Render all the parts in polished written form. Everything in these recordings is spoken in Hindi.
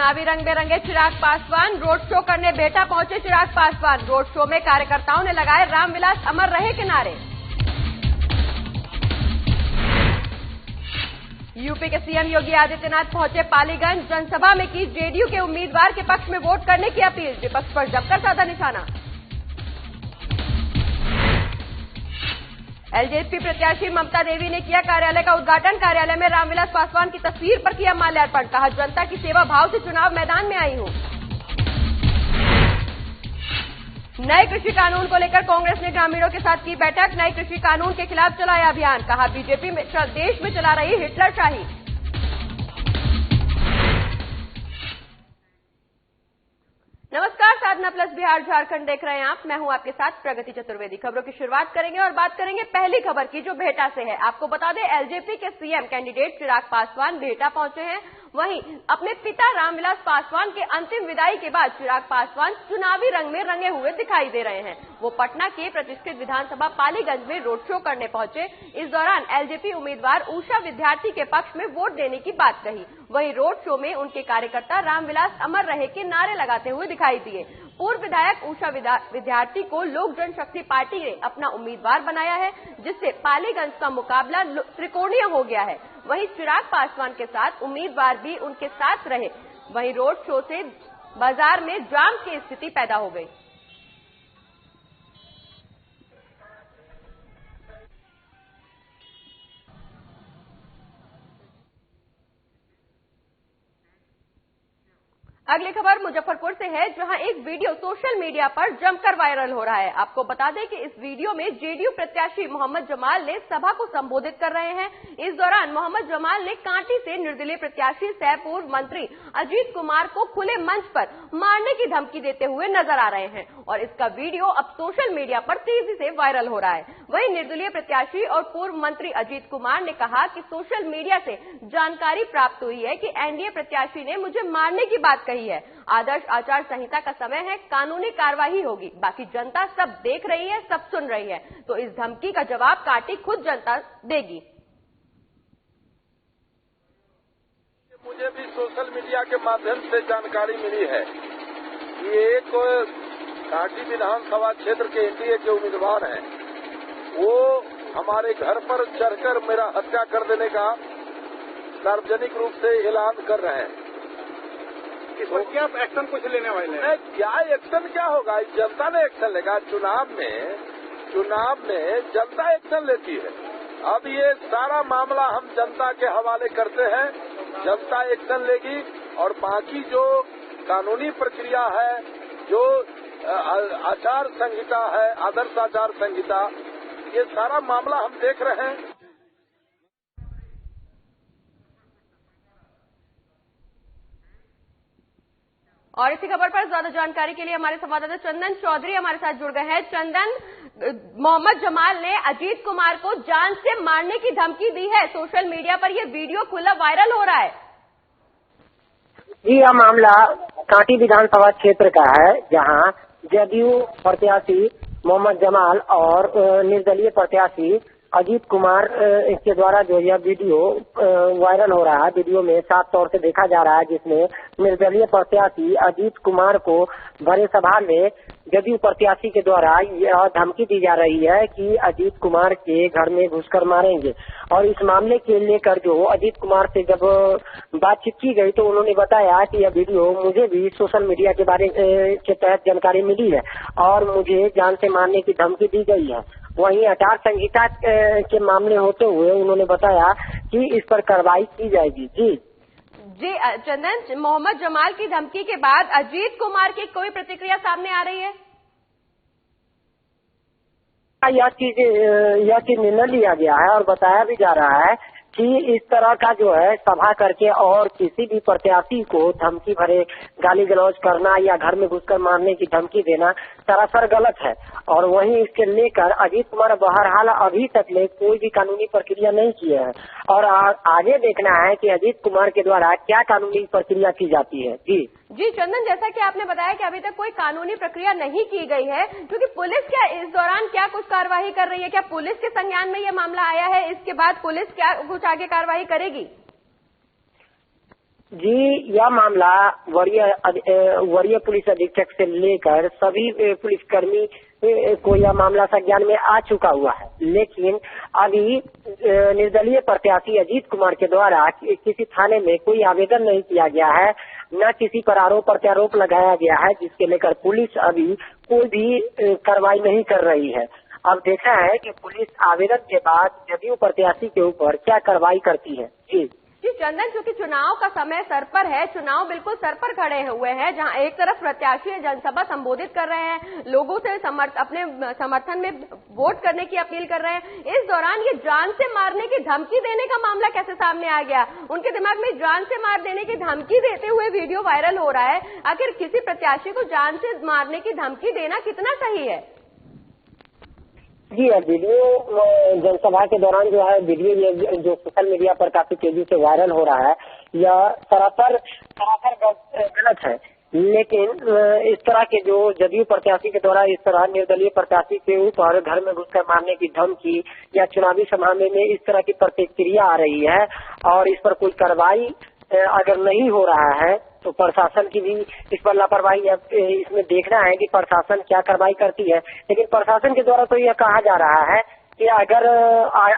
चुनावी रंग में रंगे चिराग पासवान। रोड शो करने बेटा पहुंचे चिराग पासवान। रोड शो में कार्यकर्ताओं ने लगाए रामविलास अमर रहे के नारे। यूपी के सीएम योगी आदित्यनाथ पहुंचे पालीगंज। जनसभा में की जेडीयू के उम्मीदवार के पक्ष में वोट करने की अपील। विपक्ष पर जमकर साधा निशाना। एलजेपी प्रत्याशी ममता देवी ने किया कार्यालय का उद्घाटन। कार्यालय में रामविलास पासवान की तस्वीर पर किया माल्यार्पण। कहा, जनता की सेवा भाव से चुनाव मैदान में आई हूं। नए कृषि कानून को लेकर कांग्रेस ने ग्रामीणों के साथ की बैठक। नए कृषि कानून के खिलाफ चलाया अभियान। कहा, बीजेपी में देश में चला रही हिटलरशाही। नमस्कार, साधना प्लस बिहार झारखंड देख रहे हैं आप। मैं हूं आपके साथ प्रगति चतुर्वेदी। खबरों की शुरुआत करेंगे और बात करेंगे पहली खबर की, जो भेटा से है। आपको बता दें, एलजेपी के सीएम कैंडिडेट चिराग पासवान भेटा पहुंचे हैं। वहीं अपने पिता रामविलास पासवान के अंतिम विदाई के बाद चिराग पासवान चुनावी रंग में रंगे हुए दिखाई दे रहे हैं। वो पटना के प्रतिष्ठित विधानसभा पालीगंज में रोड शो करने पहुंचे। इस दौरान एलजेपी उम्मीदवार उषा विद्यार्थी के पक्ष में वोट देने की बात कही। वहीं रोड शो में उनके कार्यकर्ता रामविलास अमर रहे के नारे लगाते हुए दिखाई दिए। पूर्व विधायक उषा विद्यार्थी को लोक जनशक्ति पार्टी ने अपना उम्मीदवार बनाया है, जिससे पालीगंज का मुकाबला त्रिकोणीय हो गया है। वहीं चिराग पासवान के साथ उम्मीदवार भी उनके साथ रहे। वहीं रोड शो से बाजार में जाम की स्थिति पैदा हो गई। अगली खबर मुजफ्फरपुर से है, जहां एक वीडियो सोशल मीडिया पर जमकर वायरल हो रहा है। आपको बता दें कि इस वीडियो में जेडीयू प्रत्याशी मोहम्मद जमाल ने सभा को संबोधित कर रहे हैं। इस दौरान मोहम्मद जमाल ने कांटी से निर्दलीय प्रत्याशी सह पूर्व मंत्री अजीत कुमार को खुले मंच पर मारने की धमकी देते हुए नजर आ रहे हैं और इसका वीडियो अब सोशल मीडिया पर तेजी से वायरल हो रहा है। वहीं निर्दलीय प्रत्याशी और पूर्व मंत्री अजीत कुमार ने कहा कि सोशल मीडिया से जानकारी प्राप्त हुई है कि एनडीए प्रत्याशी ने मुझे मारने की बात कही है। आदर्श आचार संहिता का समय है, कानूनी कार्रवाई होगी। बाकी जनता सब देख रही है, सब सुन रही है, तो इस धमकी का जवाब कांटी खुद जनता देगी। मुझे भी सोशल मीडिया के माध्यम से जानकारी मिली है कि एक कांटी विधानसभा क्षेत्र के एनडीए के उम्मीदवार हैं, वो हमारे घर पर चढ़कर मेरा हत्या कर देने का सार्वजनिक रूप से ऐलान कर रहे हैं। इस पर क्या एक्शन कुछ लेने वाले हैं? क्या एक्शन क्या होगा? जनता ने एक्शन लेगा। चुनाव में जनता एक्शन लेती है। अब ये सारा मामला हम जनता के हवाले करते हैं। जनता एक्शन लेगी और बाकी जो कानूनी प्रक्रिया है, जो आचार संहिता है, आदर्श आचार संहिता, ये सारा मामला हम देख रहे हैं। और इसी खबर पर ज्यादा जानकारी के लिए हमारे संवाददाता चंदन चौधरी हमारे साथ जुड़ गए हैं। चंदन, मोहम्मद जमाल ने अजीत कुमार को जान से मारने की धमकी दी है। सोशल मीडिया पर यह वीडियो खुला वायरल हो रहा है। जी, यह मामला कांटी विधानसभा क्षेत्र का है, जहां जदयू प्रत्याशी मोहम्मद जमाल और निर्दलीय प्रत्याशी अजीत कुमार के द्वारा जो यह वीडियो वायरल हो रहा है। वीडियो में साफ तौर से देखा जा रहा है, जिसमें निर्दलीय प्रत्याशी अजीत कुमार को भरे सभा में जदयू प्रत्याशी के द्वारा यह धमकी दी जा रही है कि अजीत कुमार के घर में घुसकर मारेंगे। और इस मामले के लेकर जो अजीत कुमार से जब बातचीत की गई तो उन्होंने बताया कि यह वीडियो मुझे भी सोशल मीडिया के बारे के तहत जानकारी मिली है और मुझे जान से मारने की धमकी दी गई है। वहीं आचार संहिता के मामले होते हुए उन्होंने बताया कि इस पर कार्रवाई की जाएगी। जी चंदन, मोहम्मद जमाल की धमकी के बाद अजीत कुमार की कोई प्रतिक्रिया सामने आ रही है? यह चीज निर्णय लिया गया है और बताया भी जा रहा है कि इस तरह का जो है सभा करके और किसी भी प्रत्याशी को धमकी भरे गाली गलौज करना या घर में घुसकर मारने की धमकी देना सरासर गलत है। और वहीं इसके लेकर अजीत कुमार बहरहाल अभी तक ले कोई भी कानूनी प्रक्रिया नहीं किए हैं और आगे देखना है कि अजीत कुमार के द्वारा क्या कानूनी प्रक्रिया की जाती है। जी चंदन, जैसा कि आपने बताया कि अभी तक कोई कानूनी प्रक्रिया नहीं की गई है, क्योंकि पुलिस क्या इस दौरान क्या कुछ कार्रवाई कर रही है? क्या पुलिस के संज्ञान में यह मामला आया है? इसके बाद पुलिस क्या कुछ आगे कार्रवाई करेगी? जी, यह मामला वरीय पुलिस अधीक्षक से लेकर सभी पुलिसकर्मी को यह मामला संज्ञान में आ चुका हुआ है, लेकिन अभी निर्दलीय प्रत्याशी अजीत कुमार के द्वारा किसी थाने में कोई आवेदन नहीं किया गया है, न किसी पर आरोप प्रत्यारोप लगाया गया है, जिसके लेकर पुलिस अभी कोई भी कार्रवाई नहीं कर रही है। अब देखना है कि पुलिस आवेदन के बाद जदयू प्रत्याशी के ऊपर क्या कार्रवाई करती है। जी चंदन, चूंकि चुनाव का समय सर पर है, चुनाव बिल्कुल सर पर खड़े हुए हैं, जहां एक तरफ प्रत्याशी जनसभा संबोधित कर रहे हैं, लोगों से अपने समर्थन में वोट करने की अपील कर रहे हैं, इस दौरान ये जान से मारने की धमकी देने का मामला कैसे सामने आ गया? उनके दिमाग में जान से मार देने की धमकी देते हुए वीडियो वायरल हो रहा है। आखिर किसी प्रत्याशी को जान से मारने की धमकी देना कितना सही है? जी, वीडियो जनसभा के दौरान जो है वीडियो ये जो सोशल मीडिया पर काफी तेजी से वायरल हो रहा है, यह सरासर गलत है। लेकिन इस तरह के जो जदयू प्रत्याशी के द्वारा इस तरह निर्दलीय प्रत्याशी के ऊपर घर में घुसकर मारने की धमकी या चुनावी सभा में इस तरह की प्रतिक्रिया आ रही है और इस पर कोई कार्रवाई अगर नहीं हो रहा है तो प्रशासन की भी इस पर लापरवाही है। इसमें देखना है कि प्रशासन क्या कार्रवाई करती है। लेकिन प्रशासन के द्वारा तो यह कहा जा रहा है कि अगर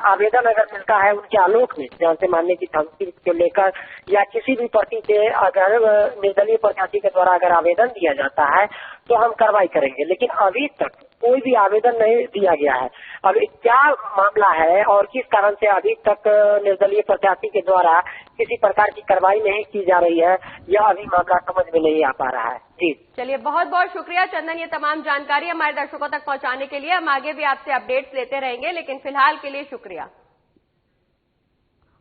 आवेदन अगर मिलता है उनके आलोक में जान से मारने की धमकी को लेकर या किसी भी पार्टी से अगर निर्दलीय प्रत्याशी के द्वारा अगर आवेदन दिया जाता है तो हम कार्रवाई करेंगे। लेकिन अभी तक कोई भी आवेदन नहीं दिया गया है। अब क्या मामला है और किस कारण से अभी तक निर्दलीय प्रत्याशी के द्वारा किसी प्रकार की कार्रवाई नहीं की जा रही है, यह अभी मामला समझ में नहीं आ पा रहा है। जी चलिए, बहुत बहुत शुक्रिया चंदन, ये तमाम जानकारी हमारे दर्शकों तक पहुंचाने के लिए। हम आगे भी आपसे अपडेट्स लेते रहेंगे, लेकिन फिलहाल के लिए शुक्रिया।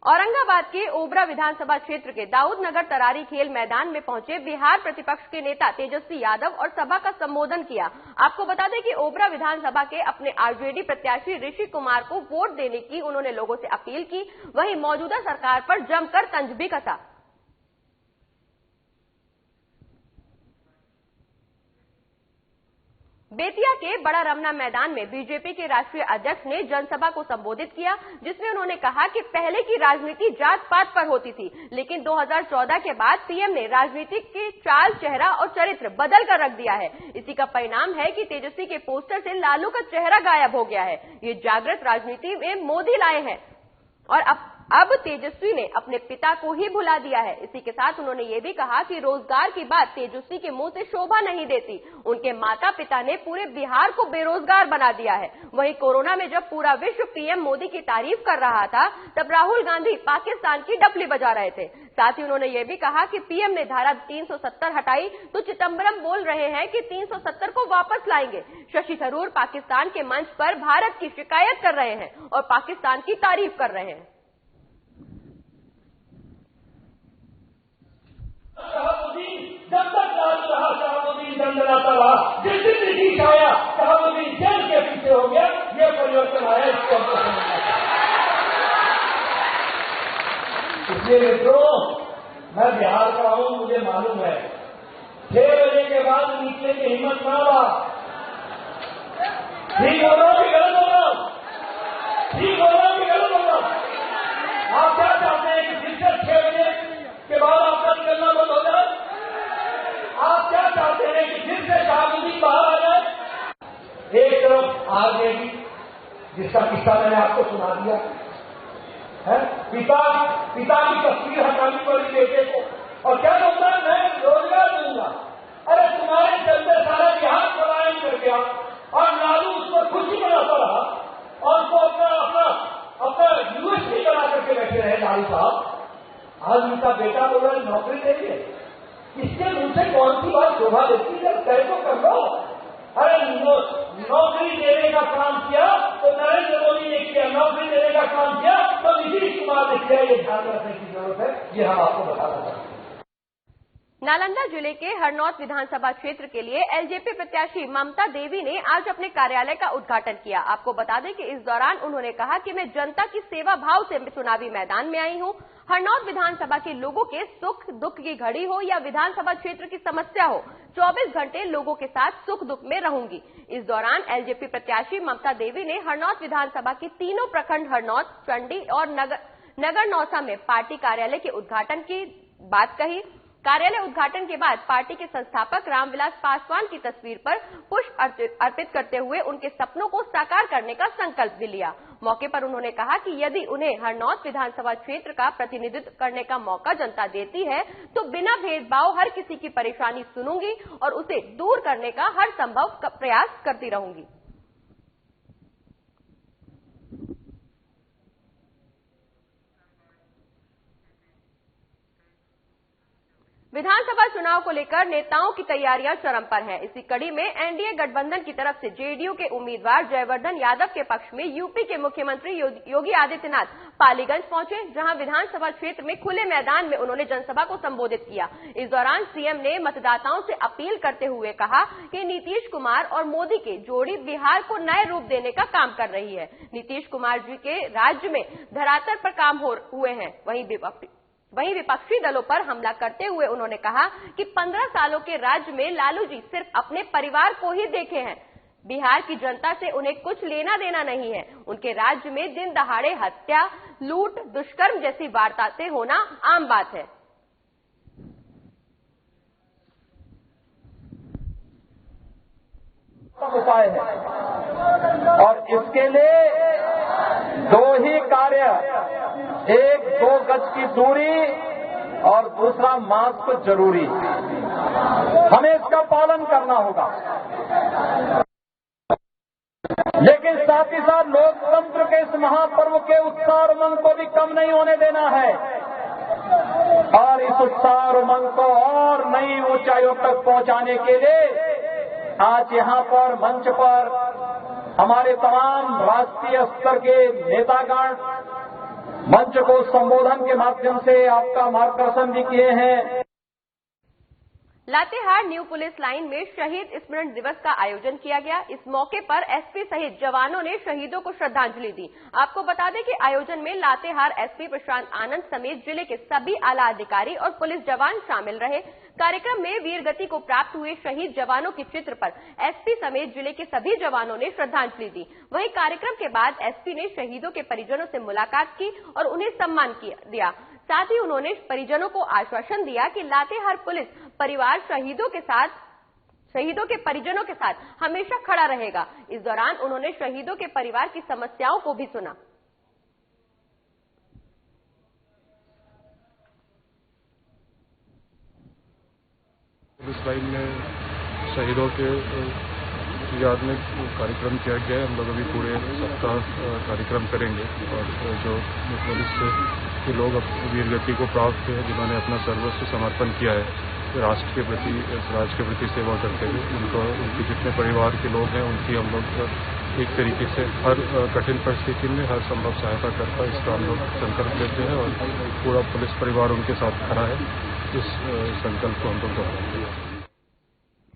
औरंगाबाद के ओबरा विधानसभा क्षेत्र के दाऊदनगर तरारी खेल मैदान में पहुंचे बिहार प्रतिपक्ष के नेता तेजस्वी यादव और सभा का संबोधन किया। आपको बता दें कि ओबरा विधानसभा के अपने आरजेडी प्रत्याशी ऋषि कुमार को वोट देने की उन्होंने लोगों से अपील की। वहीं मौजूदा सरकार पर जमकर तंज भी कसा। बेतिया के बड़ा रमना मैदान में बीजेपी के राष्ट्रीय अध्यक्ष ने जनसभा को संबोधित किया, जिसमें उन्होंने कहा कि पहले की राजनीति जात पात पर होती थी, लेकिन 2014 के बाद पीएम ने राजनीति के चाल, चेहरा और चरित्र बदल कर रख दिया है। इसी का परिणाम है कि तेजस्वी के पोस्टर से लालू का चेहरा गायब हो गया है। ये जागृत राजनीति में मोदी लाए हैं और अब तेजस्वी ने अपने पिता को ही भुला दिया है। इसी के साथ उन्होंने ये भी कहा कि रोजगार की बात तेजस्वी के मुंह से शोभा नहीं देती। उनके माता पिता ने पूरे बिहार को बेरोजगार बना दिया है। वहीं कोरोना में जब पूरा विश्व पीएम मोदी की तारीफ कर रहा था, तब राहुल गांधी पाकिस्तान की डफली बजा रहे थे। साथ ही उन्होंने ये भी कहा कि पीएम ने धारा 370 हटाई तो चिदंबरम बोल रहे हैं कि 370 को वापस लाएंगे। शशि थरूर पाकिस्तान के मंच पर भारत की शिकायत कर रहे हैं और पाकिस्तान की तारीफ कर रहे हैं। जब तक राज रहा शहाबुद्दीन दंडनाता रहा, जिस दिन ब्रिटिश आया शहाबुद्दीन जेल के पीछे हो गया। ये परिवर्तन आया इसको। इसलिए मित्रों, मैं बिहार का हूं, मुझे मालूम है 6 बजे के बाद निकले की हिम्मत ना हुआ। ठीक हो रहा कि गलत हो रहा? ठीक हो रहा कि गलत हो रहा? आप क्या चाहते हैं कि फिर से 6 बजे के बाद आपका निकलना बंद हो जाए? आप क्या चाहते हैं कि फिर से शहाबुद्दीन बाहर आ जाए? एक तरफ आरजेडी, जिसका किस्सा मैंने आपको सुना दिया है, पिता की तस्वीर हटानी पड़ी बेटे को, और क्या बोलता है मैं रोजगार दूंगा। अरे तुम्हारे चलते सारा बिहार पलायन कर गया और लालू उसको खुशी बनाता रहा और उसको अपना यूएसपी बना करके बैठे रहे लालू साहब। आज उनका बेटा बोल रहा है नौकरी देंगे। इसके मुंह से कौन सी बात शोभा देती है? तय तो कर लो। अरे नौकरी देने का काम किया तो नरेंद्र मोदी ने किया, नौकरी देने का काम किया तो नीतीश कुमार ने किया। ये ध्यान रखने की जरूरत है, ये हम आपको बता रहे हैं। नालंदा जिले के हरनौत विधानसभा क्षेत्र के लिए एलजेपी प्रत्याशी ममता देवी ने आज अपने कार्यालय का उद्घाटन किया। आपको बता दें कि इस दौरान उन्होंने कहा कि मैं जनता की सेवा भाव से चुनावी मैदान में आई हूं। हरनौत विधानसभा के लोगों के सुख दुख की घड़ी हो या विधानसभा क्षेत्र की समस्या हो, 24 घंटे लोगों के साथ सुख दुख में रहूंगी। इस दौरान एलजेपी प्रत्याशी ममता देवी ने हरनौत विधानसभा के तीनों प्रखंड हरनौत, चंडी और नगर नौसा में पार्टी कार्यालय के उद्घाटन की बात कही। कार्यालय उद्घाटन के बाद पार्टी के संस्थापक रामविलास पासवान की तस्वीर पर पुष्प अर्पित करते हुए उनके सपनों को साकार करने का संकल्प भी लिया। मौके पर उन्होंने कहा कि यदि उन्हें हरनौत विधानसभा क्षेत्र का प्रतिनिधित्व करने का मौका जनता देती है तो बिना भेदभाव हर किसी की परेशानी सुनूंगी और उसे दूर करने का हर संभव प्रयास करती रहूंगी। विधानसभा चुनाव को लेकर नेताओं की तैयारियां चरम पर हैं। इसी कड़ी में एनडीए गठबंधन की तरफ से जेडीयू के उम्मीदवार जयवर्धन यादव के पक्ष में यूपी के मुख्यमंत्री योगी आदित्यनाथ पालीगंज पहुंचे, जहां विधानसभा क्षेत्र में खुले मैदान में उन्होंने जनसभा को संबोधित किया। इस दौरान सीएम ने मतदाताओं से अपील करते हुए कहा कि नीतीश कुमार और मोदी की जोड़ी बिहार को नए रूप देने का काम कर रही है। नीतीश कुमार जी के राज्य में धरातल पर काम हुए हैं। वहीं विपक्षी दलों पर हमला करते हुए उन्होंने कहा कि 15 सालों के राज्य में लालू जी सिर्फ अपने परिवार को ही देखे हैं। बिहार की जनता से उन्हें कुछ लेना देना नहीं है। उनके राज्य में दिन दहाड़े हत्या, लूट, दुष्कर्म जैसी वारदातें होना आम बात है। उपाय है और इसके लिए दो ही कार्य, एक 2 गज की दूरी और दूसरा मास्क जरूरी। हमें इसका पालन करना होगा, लेकिन साथ ही साथ लोकतंत्र के इस महापर्व के उत्साह और उमंग को भी कम नहीं होने देना है और इस उत्साह और उमंग को और नई ऊंचाइयों तक पहुंचाने के लिए आज यहां पर मंच पर हमारे तमाम राष्ट्रीय स्तर के नेतागण मंच को संबोधन के माध्यम से आपका मार्गदर्शन भी किए हैं। लातेहार न्यू पुलिस लाइन में शहीद स्मरण दिवस का आयोजन किया गया। इस मौके पर एसपी सहित जवानों ने शहीदों को श्रद्धांजलि दी। आपको बता दें कि आयोजन में लातेहार एसपी प्रशांत आनंद समेत जिले के सभी आला अधिकारी और पुलिस जवान शामिल रहे। कार्यक्रम में वीर गति को प्राप्त हुए शहीद जवानों के चित्र पर एसपी समेत जिले के सभी जवानों ने श्रद्धांजलि दी। वहीं कार्यक्रम के बाद एसपी ने शहीदों के परिजनों से मुलाकात की और उन्हें सम्मान दिया। साथ ही उन्होंने परिजनों को आश्वासन दिया कि लातेहार पुलिस परिवार शहीदों के परिजनों के साथ हमेशा खड़ा रहेगा। इस दौरान उन्होंने शहीदों के परिवार की समस्याओं को भी सुना। पुलिस लाइन में शहीदों के याद में कार्यक्रम किया गया है। हम लोग अभी पूरे सप्ताह कार्यक्रम करेंगे और जो पुलिस के लोग वीर गति को प्राप्त हैं, जिन्होंने अपना सर्वस्व समर्पण किया है राष्ट्र के प्रति, राज्य के प्रति सेवा करते हुए, उनके जितने परिवार के लोग हैं उनकी हम लोग एक तरीके से हर कठिन परिस्थिति में हर संभव सहायता करता इसका हम लोग संकल्प लेते हैं और पूरा पुलिस परिवार उनके साथ खड़ा है। इस संकल्प को हम लोग दोहराएंगे।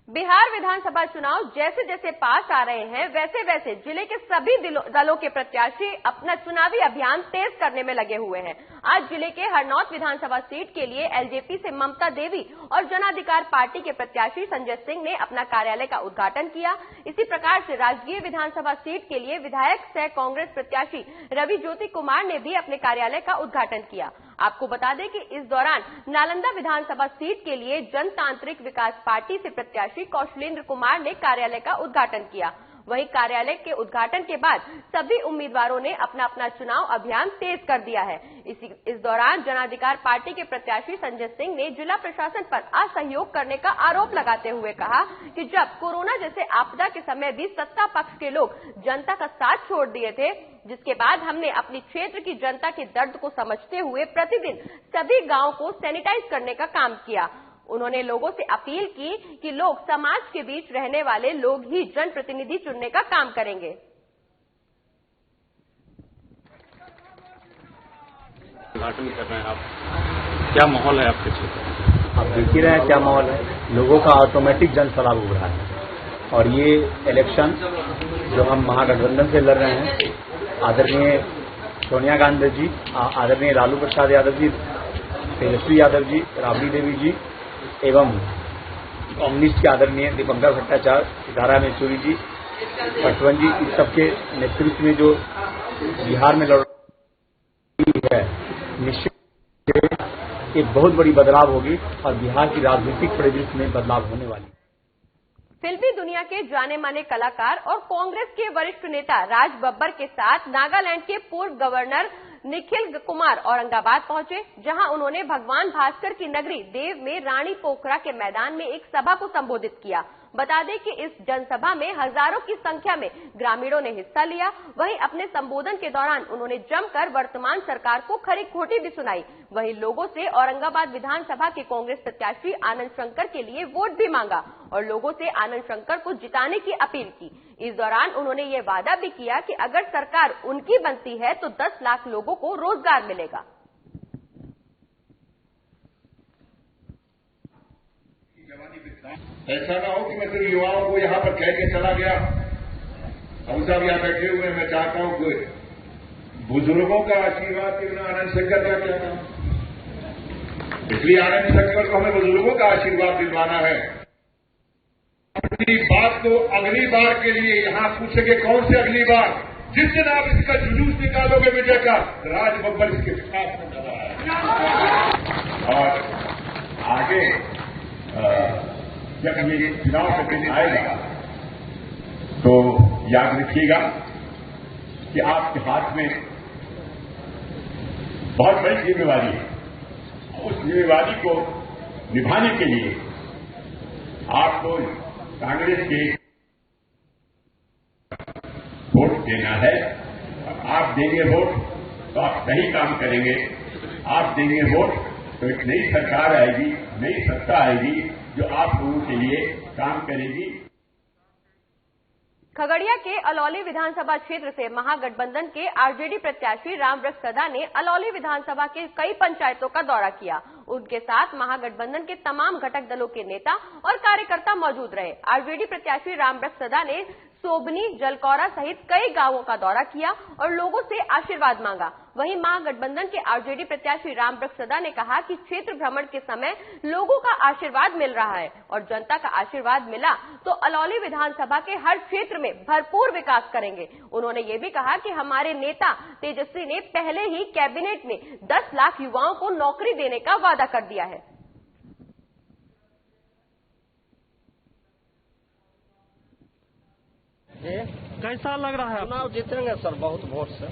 बिहार विधानसभा चुनाव जैसे जैसे पास आ रहे हैं वैसे वैसे जिले के सभी दलों के प्रत्याशी अपना चुनावी अभियान तेज करने में लगे हुए हैं। आज जिले के हरनौत विधानसभा सीट के लिए एलजेपी से ममता देवी और जन अधिकार पार्टी के प्रत्याशी संजय सिंह ने अपना कार्यालय का उद्घाटन किया। इसी प्रकार से राजगीर विधानसभा सीट के लिए विधायक सह कांग्रेस प्रत्याशी रवि ज्योति कुमार ने भी अपने कार्यालय का उद्घाटन किया। आपको बता दें कि इस दौरान नालंदा विधानसभा सीट के लिए जनतांत्रिक विकास पार्टी से प्रत्याशी कौशलेंद्र कुमार ने कार्यालय का उद्घाटन किया। वहीं कार्यालय के उद्घाटन के बाद सभी उम्मीदवारों ने अपना अपना चुनाव अभियान तेज कर दिया है। इस दौरान जन अधिकार पार्टी के प्रत्याशी संजय सिंह ने जिला प्रशासन पर असहयोग करने का आरोप लगाते हुए कहा कि जब कोरोना जैसे आपदा के समय भी सत्ता पक्ष के लोग जनता का साथ छोड़ दिए थे, जिसके बाद हमने अपनी क्षेत्र की जनता के दर्द को समझते हुए प्रतिदिन सभी गांवों को सैनिटाइज करने का काम किया। उन्होंने लोगों से अपील की कि लोग समाज के बीच रहने वाले लोग ही जनप्रतिनिधि चुनने का काम करेंगे। उद्घाटन कर रहे हैं आप, क्या माहौल है आपके क्षेत्र? आप देख ही रहे हैं क्या माहौल है। लोगों का ऑटोमेटिक जन सलाह उभ रहा है और ये इलेक्शन जो हम महागठबंधन से लड़ रहे हैं, आदरणीय सोनिया गांधी जी, आदरणीय लालू प्रसाद यादव जी, तेजस्वी यादव जी, राबड़ी देवी जी एवं कम्युनिस्ट के आदरणीय दीपंकर भट्टाचार्य, सिताराम येचुरी जी, पटवन जी, इस सबके नेतृत्व में जो बिहार में लड़ रही है, निश्चित एक बहुत बड़ी बदलाव होगी और बिहार की राजनीतिक परिदृश्य में बदलाव होने वाली है। फिल्मी दुनिया के जाने माने कलाकार और कांग्रेस के वरिष्ठ नेता राज बब्बर के साथ नागालैंड के पूर्व गवर्नर निखिल कुमार औरंगाबाद पहुंचे, जहां उन्होंने भगवान भास्कर की नगरी देव में रानी पोखरा के मैदान में एक सभा को संबोधित किया। बता दें कि इस जनसभा में हजारों की संख्या में ग्रामीणों ने हिस्सा लिया। वहीं अपने संबोधन के दौरान उन्होंने जमकर वर्तमान सरकार को खरी खोटी भी सुनाई। वहीं लोगों से औरंगाबाद विधानसभा के कांग्रेस प्रत्याशी आनंद शंकर के लिए वोट भी मांगा और लोगों से आनंद शंकर को जिताने की अपील की। इस दौरान उन्होंने ये वादा भी किया कि अगर सरकार उनकी बनती है तो 10 लाख लोगों को रोजगार मिलेगा। ऐसा ना हो कि मैं सिर्फ युवाओं को यहाँ पर कह के चला गया। हम सब यहाँ बैठे हुए हैं, मैं चाहता हूँ कि बुजुर्गों का आशीर्वाद के बिना आनंद शंकर का क्या नाम, इसलिए आनंद शंकर को हमें बुजुर्गों का आशीर्वाद दिलवाना है। अपनी बात को अगली बार के लिए यहाँ पूछेंगे, कौन से अगली बार? जिस दिन आप इसका जुलूस निकालोगे विजय का, राज बब्बर इसके खिलाफ में लगा है। और आगे जब ये चुनाव का दिन आएगा तो याद रखिएगा कि आपके हाथ में बहुत बड़ी जिम्मेवारी है। उस जिम्मेवारी को निभाने के लिए आपको कांग्रेस के वोट देना है। आप देंगे वोट तो आप सही काम करेंगे। आप देंगे वोट तो एक नई सरकार आएगी, नई सत्ता आएगी जो आप लोगों के लिए काम करेगी। खगड़िया के अलौली विधानसभा क्षेत्र से महागठबंधन के आरजेडी प्रत्याशी रामवृक्ष सदा ने अलौली विधानसभा के कई पंचायतों का दौरा किया। उनके साथ महागठबंधन के तमाम घटक दलों के नेता और कार्यकर्ता मौजूद रहे। आरजेडी प्रत्याशी रामवृक्ष सदा ने सोबनी, जलकौरा सहित कई गांवों का दौरा किया और लोगों से आशीर्वाद मांगा। वहीं महागठबंधन के आरजेडी प्रत्याशी रामवृक्ष सदा ने कहा कि क्षेत्र भ्रमण के समय लोगों का आशीर्वाद मिल रहा है और जनता का आशीर्वाद मिला तो अलौली विधानसभा के हर क्षेत्र में भरपूर विकास करेंगे। उन्होंने ये भी कहा कि हमारे नेता तेजस्वी ने पहले ही कैबिनेट में 10 लाख युवाओं को नौकरी देने का वादा कर दिया है। कैसा लग रहा है? चुनाव जीतेंगे सर, बहुत वोट से।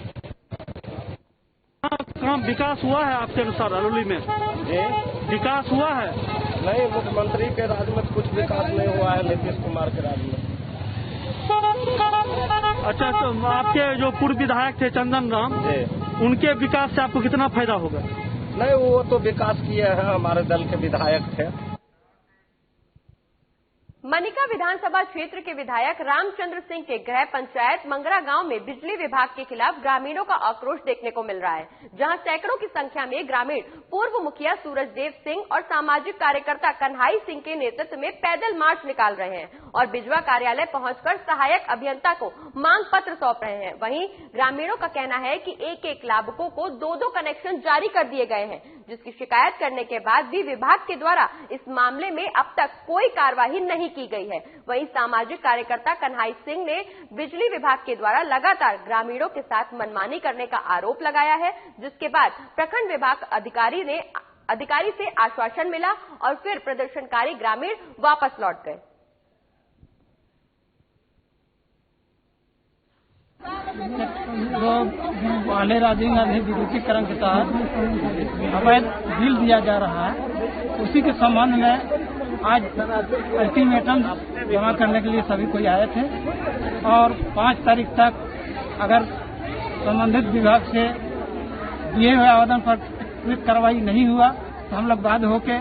काम विकास हुआ है आपके अनुसार अलौली में? जी विकास हुआ है? नहीं, मुख्यमंत्री के राज में कुछ विकास नहीं हुआ है, नीतीश कुमार के राज में। अच्छा, तो आपके जो पूर्व विधायक थे चंदन राम, उनके विकास से आपको कितना फायदा होगा? नहीं, वो तो विकास किए हैं, हमारे दल के विधायक थे। मनिका विधानसभा क्षेत्र के विधायक रामचंद्र सिंह के गृह पंचायत मंगरा गांव में बिजली विभाग के खिलाफ ग्रामीणों का आक्रोश देखने को मिल रहा है, जहां सैकड़ों की संख्या में ग्रामीण पूर्व मुखिया सूरजदेव सिंह और सामाजिक कार्यकर्ता कन्हाई सिंह के नेतृत्व में पैदल मार्च निकाल रहे हैं और बिजवा कार्यालय पहुंचकर सहायक अभियंता को मांग पत्र सौंप रहे हैं। वहीं ग्रामीणों का कहना है कि एक लाभुकों को 2-2 कनेक्शन जारी कर दिए गए हैं, जिसकी शिकायत करने के बाद भी विभाग के द्वारा इस मामले में अब तक कोई कार्रवाई नहीं की गई है। वहीं सामाजिक कार्यकर्ता कन्हाई सिंह ने बिजली विभाग के द्वारा लगातार ग्रामीणों के साथ मनमानी करने का आरोप लगाया है, जिसके बाद प्रखंड विभाग अधिकारी से आश्वासन मिला और फिर प्रदर्शनकारी ग्रामीण वापस लौट गए। वाले राजीव गांधी विद्युतीकरण के तहत अवैध बिल दिया जा रहा है, उसी के संबंध में आज अल्टीमेटम जमा करने के लिए सभी कोई आए थे और 5 तारीख तक अगर संबंधित विभाग से दिए हुए आवेदन पर त्वरित कार्रवाई नहीं हुआ तो हम लोग बाध्य होकर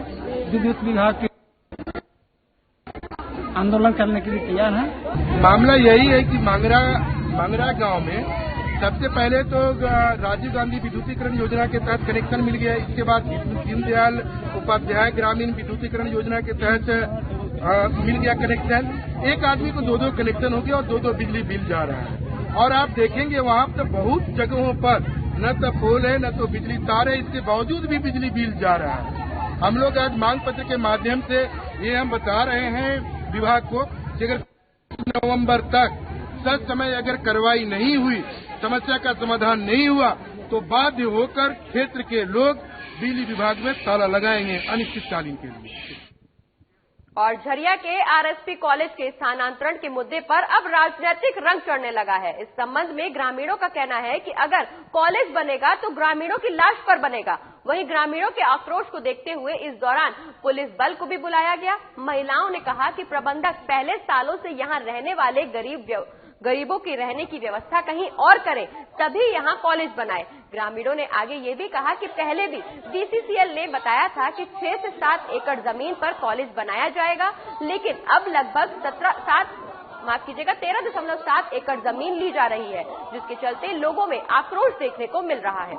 विद्युत विभाग के आंदोलन करने के लिए तैयार हैं। मामला यही है कि मांगरा गांव में सबसे पहले तो राजीव गांधी विद्युतीकरण योजना के तहत कनेक्शन मिल गया। इसके बाद दीनदयाल उपाध्याय ग्रामीण विद्युतीकरण योजना के तहत मिल गया कनेक्शन। एक आदमी को 2-2 कनेक्शन हो गया और 2-2 बिजली बिल जा रहा है। और आप देखेंगे वहां तो बहुत जगहों पर न तो पोल है न तो बिजली तार है, इसके बावजूद भी बिजली बिल जा रहा है। हम लोग आज मांग पत्र के माध्यम से ये हम बता रहे हैं विभाग को कि अगर नवंबर तक सच समय अगर कार्रवाई नहीं हुई, समस्या का समाधान नहीं हुआ तो बाध्य होकर क्षेत्र के लोग बिजली विभाग में ताला लगाएंगे अनिश्चितकालीन के लिए। और झरिया के आरएसपी कॉलेज के स्थानांतरण के मुद्दे पर अब राजनीतिक रंग चढ़ने लगा है। इस संबंध में ग्रामीणों का कहना है कि अगर कॉलेज बनेगा तो ग्रामीणों की लाश पर बनेगा। वहीं ग्रामीणों के आक्रोश को देखते हुए इस दौरान पुलिस बल को भी बुलाया गया। महिलाओं ने कहा कि प्रबंधक पहले सालों से यहां रहने वाले गरीबों की रहने की व्यवस्था कहीं और करे, तभी यहां कॉलेज बनाए। ग्रामीणों ने आगे ये भी कहा कि पहले भी बीसीसीएल ने बताया था कि 6 से 7 एकड़ जमीन पर कॉलेज बनाया जाएगा, लेकिन अब लगभग 13.7 एकड़ जमीन ली जा रही है, जिसके चलते लोगों में आक्रोश देखने को मिल रहा है।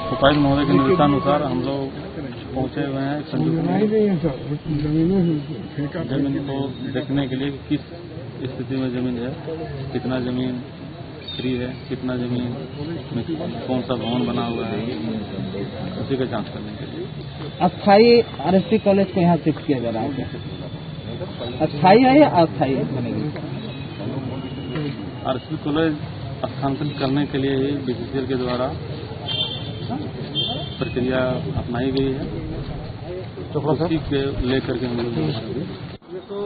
उपायुक्त महोदय के निर्देशानुसार हम लोग पहुंचे हुए हैं जमीन को देखने के लिए किस स्थिति में जमीन है, कितना जमीन फ्री है, कितना जमीन में कौन सा भवन बना हुआ है, उसी का जांच करने के लिए। अस्थायी आरएसपी कॉलेज को यहाँ शिफ्ट किया जा रहा है, अस्थायी है या अस्थायी बनेगी? आरएसपी कॉलेज स्थानांतरित करने के लिए ही बीसीसीएल के द्वारा प्रक्रिया अपनाई गई है, तो उसी के लेकर के हम लोग ये तो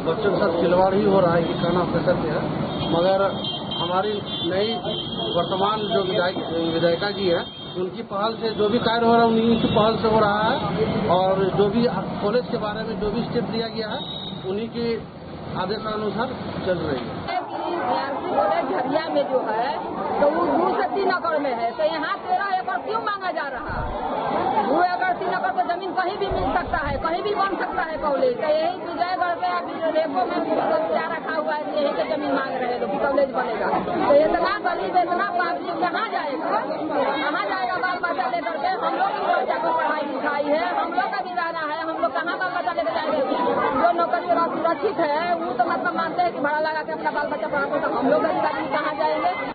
बच्चों के साथ खिलवाड़ ही हो रहा है, ये कहना कह सकते हैं। मगर हमारी नई वर्तमान जो विधायिका जी है, उनकी पहल से जो भी कार्य हो रहा है उन्हीं की पहल से हो रहा है, और जो भी कॉलेज के बारे में जो भी स्टेप लिया गया है उन्हीं के आदेशानुसार चल रही है। कॉलेज झरिया में जो है तो वो 2 से 3 एकड़ में है, तो यहाँ 13 एकड़ क्यों मांगा जा रहा है? 2 एकड़ 3 एकड़ तो जमीन कहीं भी मिल सकता है, कहीं भी बन सकता है कॉलेज। तो यही विजयगढ़ में अभी रेपो में क्या रखा हुआ है, यही के जमीन मांग रहे हैं तो कॉलेज बनेगा। तो इतना गरीब इतना पब्लिक कहाँ जाएगा, कहाँ जाएगा बाल बच्चा लेकर के? हम लोग की बच्चा को पढ़ाई लिखाई है, हम लोग का भी जाना है, हम लोग कहाँ बाल बच्चा लेकर जाएंगे? जो नौकरी और सुरक्षित है वो तो मतलब मानते हैं कि भाड़ा लगा के अपना बाल बच्चा पढ़ाते, तो हम लोग कहाँ जाएंगे?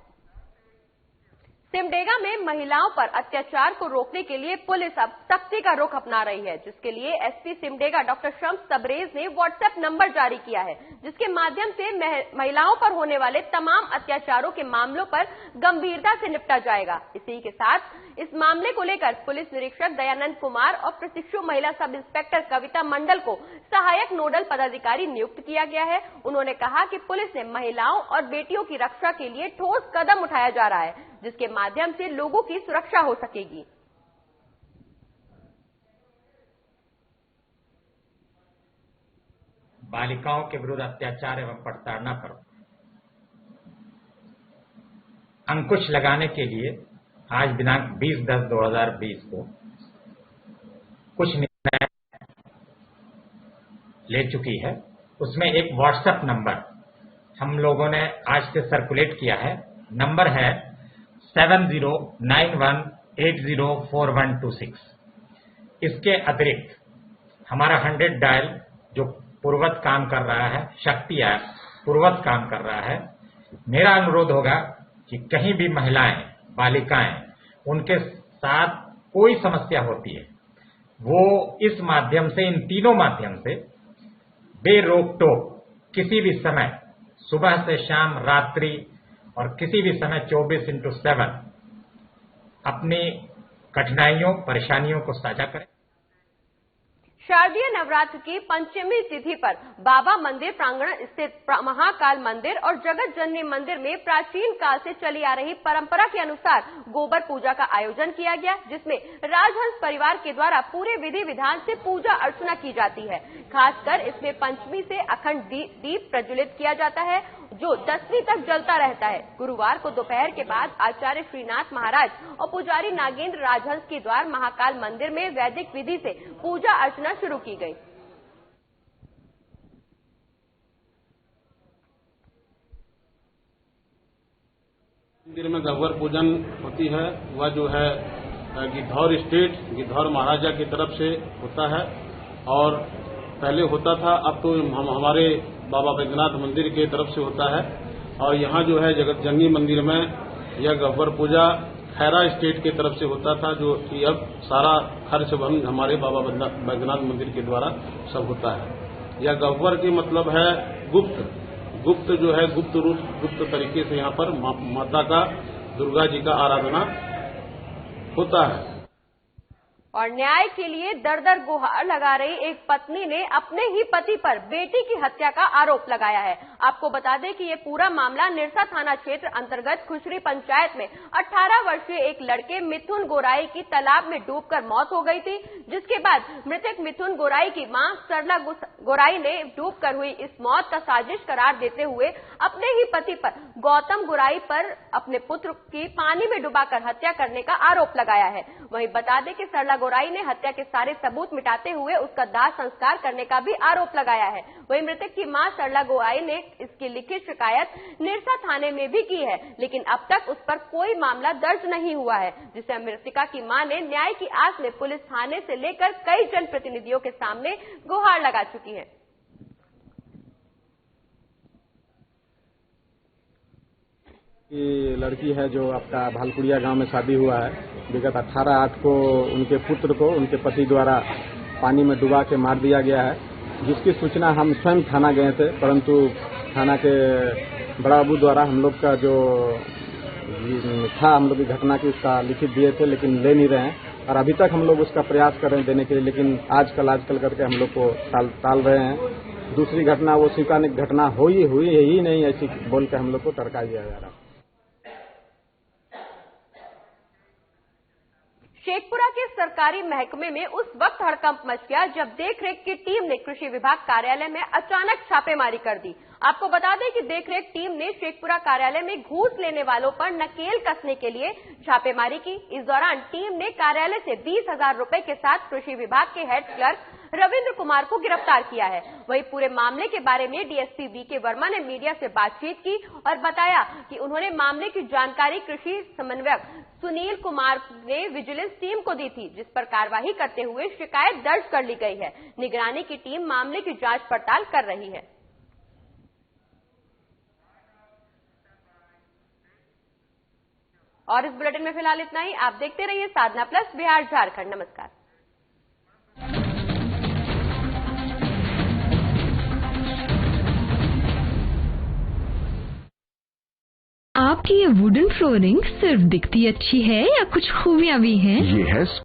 सिमडेगा में महिलाओं पर अत्याचार को रोकने के लिए पुलिस अब सख्ती का रुख अपना रही है, जिसके लिए एसपी सिमडेगा डॉक्टर शम्स तबरेज ने व्हाट्सएप नंबर जारी किया है, जिसके माध्यम से महिलाओं पर होने वाले तमाम अत्याचारों के मामलों पर गंभीरता से निपटा जाएगा। इसी के साथ इस मामले को लेकर पुलिस निरीक्षक दयानंद कुमार और प्रशिक्षु महिला सब इंस्पेक्टर कविता मंडल को सहायक नोडल पदाधिकारी नियुक्त किया गया है। उन्होंने कहा कि पुलिस ने महिलाओं और बेटियों की रक्षा के लिए ठोस कदम उठाया जा रहा है, जिसके माध्यम से लोगों की सुरक्षा हो सकेगी। बालिकाओं के विरुद्ध अत्याचार एवं प्रताड़ना पर अंकुश लगाने के लिए आज दिनांक 20/10/2020 को कुछ निर्णय ले चुकी है। उसमें एक व्हाट्सएप नंबर हम लोगों ने आज से सर्कुलेट किया है। नंबर है 7091804126। इसके अतिरिक्त हमारा 100 डायल जो पूर्ववत काम कर रहा है, शक्ति ऐप पूर्ववत काम कर रहा है। मेरा अनुरोध होगा कि कहीं भी महिलाएं, बालिकाएं, उनके साथ कोई समस्या होती है, वो इस माध्यम से, इन तीनों माध्यम से बेरोक टोक किसी भी समय, सुबह से शाम, रात्रि और किसी भी समय 24/7 अपनी कठिनाइयों, परेशानियों को साझा करें। शारदीय नवरात्र की पंचमी तिथि पर बाबा मंदिर प्रांगण स्थित महाकाल मंदिर और जगत जननी मंदिर में प्राचीन काल से चली आ रही परंपरा के अनुसार गोबर पूजा का आयोजन किया गया, जिसमें राजहंस परिवार के द्वारा पूरे विधि विधान से पूजा अर्चना की जाती है। खासकर इसमें पंचमी से अखंड दीप प्रज्वलित किया जाता है, जो 10वीं तक जलता रहता है। गुरुवार को दोपहर के बाद आचार्य श्रीनाथ महाराज और पुजारी नागेंद्र राजहंस के द्वारा महाकाल मंदिर में वैदिक विधि से पूजा अर्चना शुरू की गई। मंदिर में गह्वर पूजन होती है, वह जो है गिद्धौर स्टेट, गिद्धौर महाराजा की तरफ से होता है और पहले होता था, अब तो हमारे बाबा बैद्यनाथ मंदिर की तरफ से होता है। और यहाँ जो है जगत जननी मंदिर में यह गह्वर पूजा खैरा स्टेट की तरफ से होता था, जो कि अब सारा खर्च बंद हमारे बाबा बैद्यनाथ मंदिर के द्वारा सब होता है। यह गह्वर की मतलब है गुप्त जो है गुप्त रूप, गुप्त तरीके से यहाँ पर माता का दुर्गा जी का आराधना होता है। और न्याय के लिए दर दर गुहार लगा रही एक पत्नी ने अपने ही पति पर बेटी की हत्या का आरोप लगाया है। आपको बता दें कि ये पूरा मामला निरसा थाना क्षेत्र अंतर्गत खुशरी पंचायत में 18 वर्षीय एक लड़के मिथुन गोराई की तालाब में डूबकर मौत हो गई थी, जिसके बाद मृतक मिथुन गोराई की मां सरला गोराई ने डूबकर हुई इस मौत का साजिश करार देते हुए अपने ही पति पर गौतम गोराई पर अपने पुत्र की पानी में डुबाकर हत्या करने का आरोप लगाया है। वहीं बता दें कि सरला गोराई ने हत्या के सारे सबूत मिटाते हुए उसका दाह संस्कार करने का भी आरोप लगाया है। वहीं मृतक की मां सरला गोराई ने इसकी लिखित शिकायत निरसा थाने में भी की है, लेकिन अब तक उस पर कोई मामला दर्ज नहीं हुआ है, जिसे मृतका की मां ने न्याय की आस में पुलिस थाने से लेकर कई जनप्रतिनिधियों के सामने गुहार लगा चुकी है। ये लड़की है जो आपका भालकुड़िया गांव में शादी हुआ है। विगत 18/8 को उनके पुत्र को उनके पति द्वारा पानी में डुबा के मार दिया गया है, जिसकी सूचना हम स्वयं थाना गए थे, परंतु थाना के बड़ा बाबू द्वारा हम लोग का जो था हम लोग की घटना की उसका लिखित दिए थे, लेकिन ले नहीं रहे हैं और अभी तक हम लोग उसका प्रयास कर रहे हैं देने के लिए, लेकिन आजकल करके हम लोग को टाल रहे हैं। दूसरी घटना वो स्वीकारने की घटना हुई ही नहीं, ऐसी बोल के हम लोग को टरका दिया जा रहा है। शेखपुरा के सरकारी महकमे में उस वक्त हड़कंप मच गया जब देखरेख की टीम ने कृषि विभाग कार्यालय में अचानक छापेमारी कर दी। आपको बता दें कि देखरेख टीम ने शेखपुरा कार्यालय में घूस लेने वालों पर नकेल कसने के लिए छापेमारी की। इस दौरान टीम ने कार्यालय से 20,000 रुपए के साथ कृषि विभाग के हेड क्लर्क रविंद्र कुमार को गिरफ्तार किया है। वहीं पूरे मामले के बारे में डीएसपी बीके वर्मा ने मीडिया से बातचीत की और बताया कि उन्होंने मामले की जानकारी कृषि समन्वयक सुनील कुमार ने विजिलेंस टीम को दी थी, जिस पर कार्रवाई करते हुए शिकायत दर्ज कर ली गई है। निगरानी की टीम मामले की जांच पड़ताल कर रही है। और इस बुलेटिन में फिलहाल इतना ही। आप देखते रहिए साधना प्लस बिहार झारखंड। नमस्कार। आपकी ये वुडन फ्लोरिंग सिर्फ दिखती अच्छी है या कुछ खूबियां भी हैं? ये है